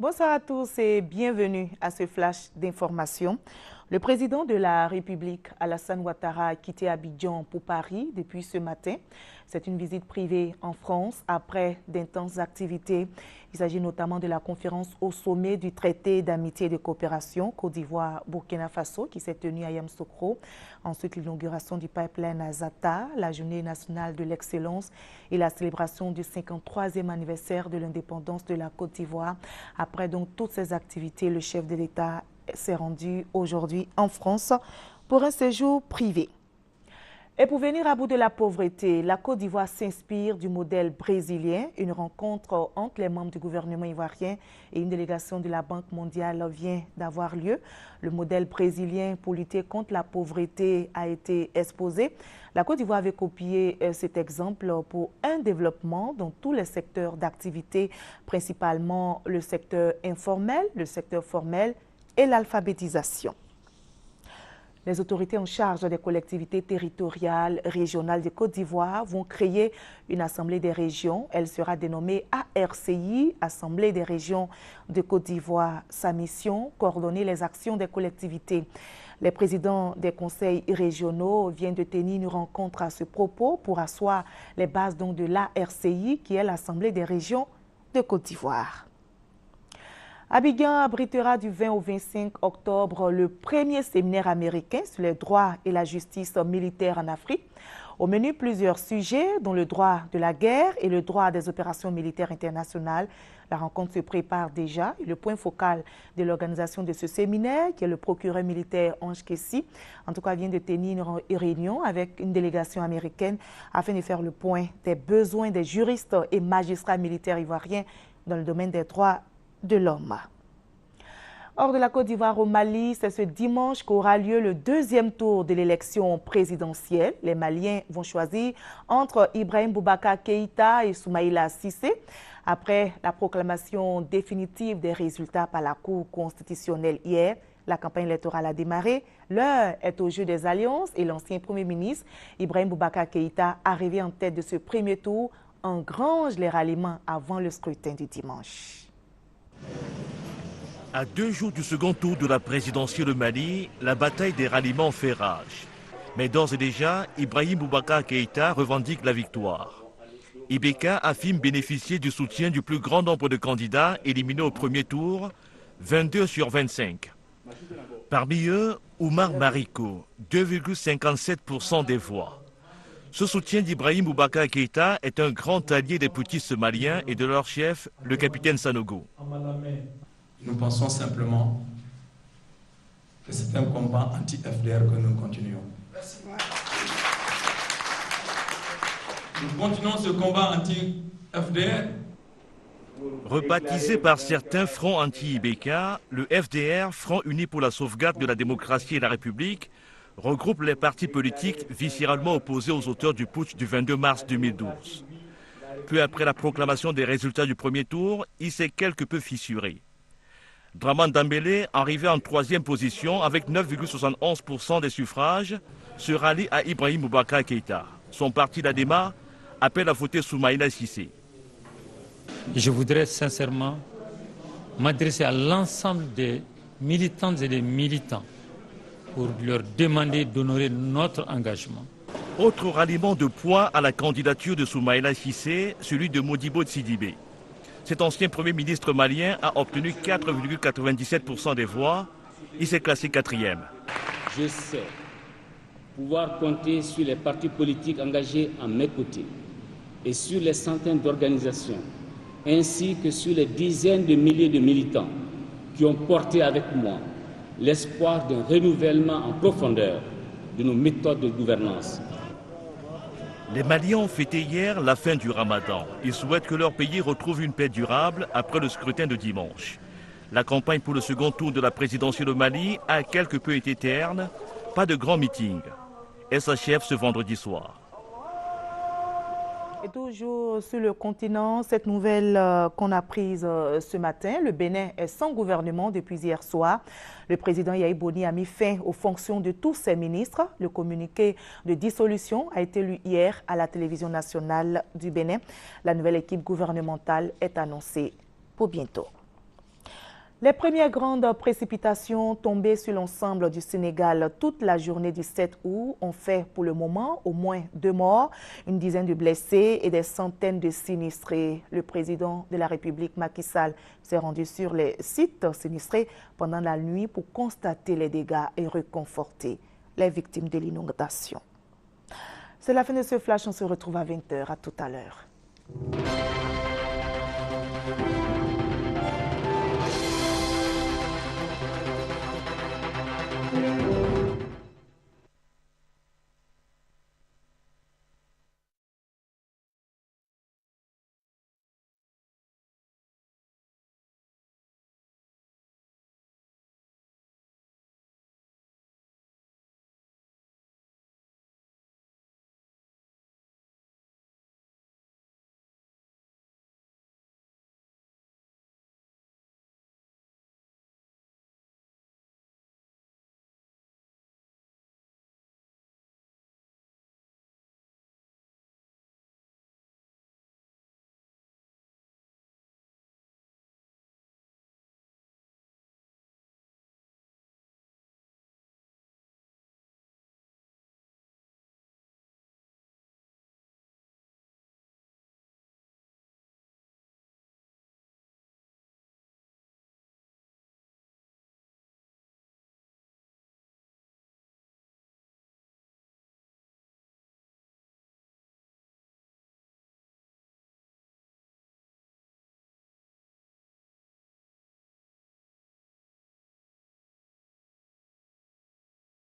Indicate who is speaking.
Speaker 1: Bonsoir à tous et bienvenue à ce flash d'information. Le président de la République, Alassane Ouattara, a quitté Abidjan pour Paris depuis ce matin. C'est une visite privée en France après d'intenses activités. Il s'agit notamment de la conférence au sommet du traité d'amitié et de coopération Côte d'Ivoire-Burkina Faso qui s'est tenue à Yamoussoukro. Ensuite, l'inauguration du pipeline à Zata, la journée nationale de l'excellence et la célébration du 53e anniversaire de l'indépendance de la Côte d'Ivoire. Après donc toutes ces activités, le chef de l'État s'est rendu aujourd'hui en France pour un séjour privé. Et pour venir à bout de la pauvreté, la Côte d'Ivoire s'inspire du modèle brésilien. Une rencontre entre les membres du gouvernement ivoirien et une délégation de la Banque mondiale vient d'avoir lieu. Le modèle brésilien pour lutter contre la pauvreté a été exposé. La Côte d'Ivoire avait copié cet exemple pour un développement dans tous les secteurs d'activité, principalement le secteur informel, le secteur formel et l'alphabétisation. Les autorités en charge des collectivités territoriales régionales de Côte d'Ivoire vont créer une assemblée des régions. Elle sera dénommée ARCI, Assemblée des régions de Côte d'Ivoire. Sa mission, coordonner les actions des collectivités. Les présidents des conseils régionaux viennent de tenir une rencontre à ce propos pour asseoir les bases donc de l'ARCI, qui est l'Assemblée des régions de Côte d'Ivoire. Abidjan abritera du 20 au 25 octobre le premier séminaire américain sur les droits et la justice militaire en Afrique. Au menu, plusieurs sujets, dont le droit de la guerre et le droit des opérations militaires internationales. La rencontre se prépare déjà. Le point focal de l'organisation de ce séminaire, qui est le procureur militaire Ange Kessi, en tout cas vient de tenir une réunion avec une délégation américaine afin de faire le point des besoins des juristes et magistrats militaires ivoiriens dans le domaine des droits de l'homme. Hors de la Côte d'Ivoire au Mali, c'est ce dimanche qu'aura lieu le deuxième tour de l'élection présidentielle. Les Maliens vont choisir entre Ibrahim Boubacar Keïta et Soumaïla Cissé. Après la proclamation définitive des résultats par la Cour constitutionnelle hier, la campagne électorale a démarré. L'heure est au jeu des alliances et l'ancien Premier ministre Ibrahim Boubacar Keïta, arrivé en tête de ce premier tour, engrange les ralliements avant le scrutin du dimanche.
Speaker 2: À 2 jours du second tour de la présidentielle au Mali, la bataille des ralliements fait rage. Mais d'ores et déjà, Ibrahim Boubacar Keïta revendique la victoire. IBK affirme bénéficier du soutien du plus grand nombre de candidats éliminés au premier tour, 22 sur 25. Parmi eux, Oumar Mariko, 2,57% des voix. Ce soutien d'Ibrahim Boubacar Keïta est un grand allié des putschistes maliens et de leur chef, le capitaine Sanogo.
Speaker 3: Nous pensons simplement que c'est un combat anti-FDR que nous continuons. Nous continuons ce combat anti-FDR.
Speaker 2: Rebaptisé par certains Front anti-IBK, le FDR, Front uni pour la sauvegarde de la démocratie et la République, regroupe les partis politiques viscéralement opposés aux auteurs du putsch du 22 mars 2012. Peu après la proclamation des résultats du premier tour, il s'est quelque peu fissuré. Dramane Dembélé, arrivé en 3e position avec 9,71% des suffrages, se rallie à Ibrahim Boubacar Keïta. Son parti l'ADEMA appelle à voter Soumaïla Cissé.
Speaker 4: Je voudrais sincèrement m'adresser à l'ensemble des militantes et des militants pour leur demander d'honorer notre engagement.
Speaker 2: Autre ralliement de poids à la candidature de Soumaïla Cissé, celui de Modibo Sidibé. Cet ancien Premier ministre malien a obtenu 4,97% des voix. Il s'est classé 4e.
Speaker 5: Je sais pouvoir compter sur les partis politiques engagés à mes côtés et sur les centaines d'organisations, ainsi que sur les dizaines de milliers de militants qui ont porté avec moi l'espoir d'un renouvellement en profondeur de nos méthodes de gouvernance.
Speaker 2: Les Maliens ont fêté hier la fin du Ramadan. Ils souhaitent que leur pays retrouve une paix durable après le scrutin de dimanche. La campagne pour le second tour de la présidentielle au Mali a quelque peu été terne. Pas de grands meetings. Elle s'achève ce vendredi soir.
Speaker 1: Et toujours sur le continent, cette nouvelle qu'on a prise ce matin, le Bénin est sans gouvernement depuis hier soir. Le président Yahi Boni a mis fin aux fonctions de tous ses ministres. Le communiqué de dissolution a été lu hier à la télévision nationale du Bénin. La nouvelle équipe gouvernementale est annoncée pour bientôt. Les premières grandes précipitations tombées sur l'ensemble du Sénégal toute la journée du 7 août ont fait pour le moment au moins 2 morts, une dizaine de blessés et des centaines de sinistrés. Le président de la République, Macky Sall, s'est rendu sur les sites sinistrés pendant la nuit pour constater les dégâts et réconforter les victimes de l'inondation. C'est la fin de ce flash, on se retrouve à 20h. À tout à l'heure.